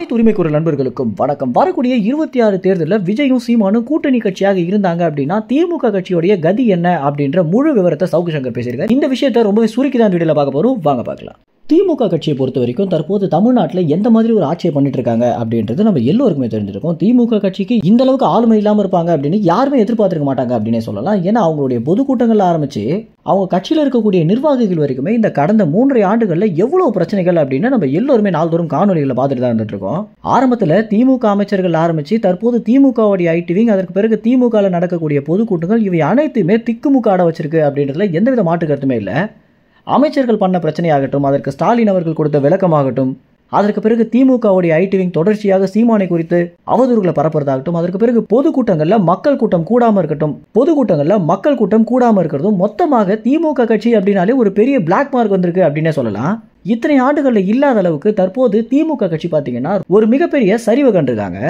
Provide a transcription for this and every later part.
உரிமை குரல் நண்பர்களுக்கும் வணக்கம். வரக்கூடிய 26 தேர்தலில் விஜயும் சீமானும் கூட்டணி கட்சியாக இருந்தாங்க அப்படின்னா திமுக கட்சியோடைய கதி என்ன அப்படின்ற முழு விவரத்தை சவுக்கு சங்கர் பேசியிருக்காரு. இந்த விஷயத்தை ரொம்பவே சுருக்கி தான் வீடியோல பார்க்க போறோம். வாங்க பார்க்கலாம். திமுக கட்சியை பொறுத்த வரைக்கும் தற்போது தமிழ்நாட்டில் எந்த மாதிரி ஒரு ஆட்சியை பண்ணிட்டு இருக்காங்க அப்படின்றது நம்ம எல்லோருக்குமே தெரிஞ்சிருக்கும். திமுக கட்சிக்கு இந்த அளவுக்கு ஆளுமை இல்லாமல் இருப்பாங்க அப்படின்னு யாருமே எதிர்பார்த்திருக்க மாட்டாங்க அப்படின்னே சொல்லலாம். ஏன்னா அவங்களுடைய பொதுக்கூட்டங்கள் ஆரம்பிச்சு அவங்க கட்சியில் இருக்கக்கூடிய நிர்வாகிகள் வரைக்குமே இந்த கடந்த 3.5 ஆண்டுகளில் எவ்வளவு பிரச்சனைகள் அப்படின்னு நம்ம எல்லோருமே நாள்தோறும் காணொலிகளை பார்த்துட்டு தான் இருந்துட்டு இருக்கோம். ஆரம்பத்தில் திமுக அமைச்சர்கள் ஆரம்பிச்சு தற்போது திமுகவுடைய ஐடிவிங், அதற்கு பிறகு திமுக நடக்கக்கூடிய பொதுக்கூட்டங்கள், இவை அனைத்துமே திக்குமுக்க ஆட வச்சிருக்கு அப்படின்றதுல எந்தவித மாற்று கருத்துமே இல்லை. அமைச்சர்கள் பண்ண பிரச்சனையாகட்டும், அதற்கு ஸ்டாலின் அவர்கள் கொடுத்த விளக்கமாகட்டும், அதற்கு பிறகு திமுகவுடைய ஐடிவிங் தொடர்ச்சியாக சீமானை குறித்து அவதூறுகளை பரப்புறதாகட்டும், அதற்கு பிறகு பொதுக்கூட்டங்கள்ல மக்கள் கூட்டம் கூடாம இருக்கிறதும் மொத்தமாக திமுக கட்சி அப்படின்னாலே ஒரு பெரிய பிளாக் மார்க் வந்திருக்கு அப்படின்னே சொல்லலாம். இத்தனை ஆண்டுகளில் இல்லாத அளவுக்கு தற்போது திமுக கட்சி பார்த்தீங்கன்னா ஒரு மிகப்பெரிய சரிவை கண்டிருக்காங்க.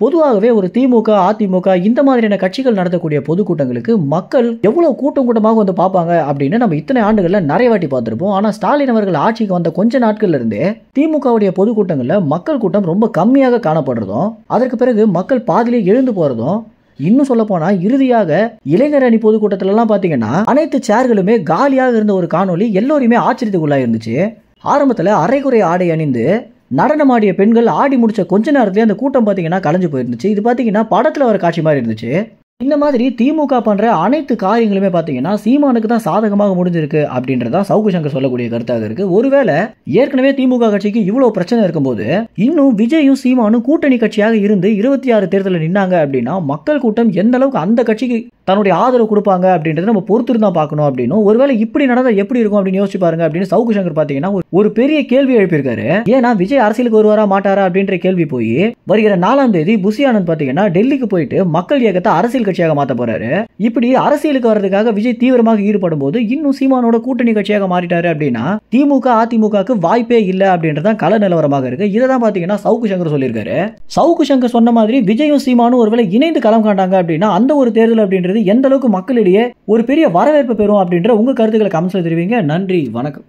பொதுவாகவே ஒரு திமுக, அதிமுக இந்த மாதிரியான கட்சிகள் நடத்தக்கூடிய பொதுக்கூட்டங்களுக்கு மக்கள் எவ்வளவு கூட்டமாக வந்து பார்ப்பாங்க அப்படின்னு நம்ம இத்தனை ஆண்டுகளில் நிறைய வாட்டி பார்த்துருப்போம். ஆனால் ஸ்டாலின் அவர்கள் ஆட்சிக்கு வந்த கொஞ்ச நாட்கள்ல இருந்தே திமுகவுடைய பொதுக்கூட்டங்களில் மக்கள் கூட்டம் ரொம்ப கம்மியாக காணப்படுறதும், அதற்கு பிறகு மக்கள் பாதியிலே எழுந்து போறதும், இன்னும் சொல்ல போனா இறுதியாக இளைஞர் அணி பொதுக்கூட்டத்துல எல்லாம் பாத்தீங்கன்னா அனைத்து சேர்களுமே காலியாக இருந்த ஒரு காணொலி எல்லோருமே ஆச்சரியத்துக்குள்ளாக இருந்துச்சு. ஆரம்பத்துல அரைகுறை ஆடை அணிந்து நடனமாடிய பெண்கள் ஆடி முடிச்ச கொஞ்ச நேரத்திலே அந்த கூட்டம் பாத்தீங்கன்னா கலைஞ்சு போயிருந்துச்சு. இது பாத்தீங்கன்னா படத்துல வர காட்சி மாதிரி இருந்துச்சு. இந்த மாதிரி திமுக பண்ற அனைத்து காரியங்களுமே பாத்தீங்கன்னா சீமானுக்கு தான் சாதகமாக முடிஞ்சிருக்கு அப்படின்றதா சவுக்கு சங்கர் சொல்லக்கூடிய கருத்தாக இருக்கு. ஒருவேளை ஏற்கனவே திமுக கட்சிக்கு இவ்வளவு பிரச்சனை இருக்கும்போது இன்னும் விஜயும் சீமானும் கூட்டணி கட்சியாக இருந்து 26 தேர்தலில் நின்னாங்க அப்படின்னா மக்கள் கூட்டம் எந்த அளவுக்கு அந்த கட்சிக்கு தன்னுடைய ஆதரவு கொடுப்பாங்க அப்படின்றத நம்ம பொறுத்திருந்தா பார்க்கணும். அப்படின்னும் ஒருவேளை இப்படி நடந்தா எப்படி இருக்கும் அப்படின்னு யோசிச்சு பாருங்க அப்படின்னு சவுக்கு சங்கர் பாத்தீங்கன்னா ஒரு பெரிய கேள்வி எழுப்பியிருக்காரு. ஏன்னா விஜய் அரசியலுக்கு வருவாரா மாட்டாரா அப்படின்ற கேள்வி போய் வருகிற 4ஆம் தேதி புசி ஆனந்த் பாத்தீங்கன்னா டெல்லிக்கு போயிட்டு மக்கள் இயக்கத்தை அரசியல் கட்சியாக மாத்த போறாரு. இப்படி அரசியலுக்கு வர்றதுக்காக விஜய் தீவிரமாக ஈடுபடும் போது இன்னும் சீமானோட கூட்டணி கட்சியாக மாறிட்டாரு அப்படின்னா திமுக அதிமுகவுக்கு வாய்ப்பே இல்லை அப்படின்றதான் கள நிலவரமாக இருக்கு. இதான் பாத்தீங்கன்னா சவுக்கு சங்கர் சொல்லியிருக்காரு. சவுக்கு சங்கர் சொன்ன மாதிரி விஜயும் சீமானும் ஒருவேளை இணைந்து களம் காண்டாங்க அப்படின்னா அந்த ஒரு தேர்தல் அப்படின்றது எந்த அளவுக்கு மக்களிடையே ஒரு பெரிய வரவேற்பு பெறும் அப்படின்ற உங்க கருத்துக்களை கமெண்ட்ஸ்ல தெரிவிங்க. நன்றி, வணக்கம்.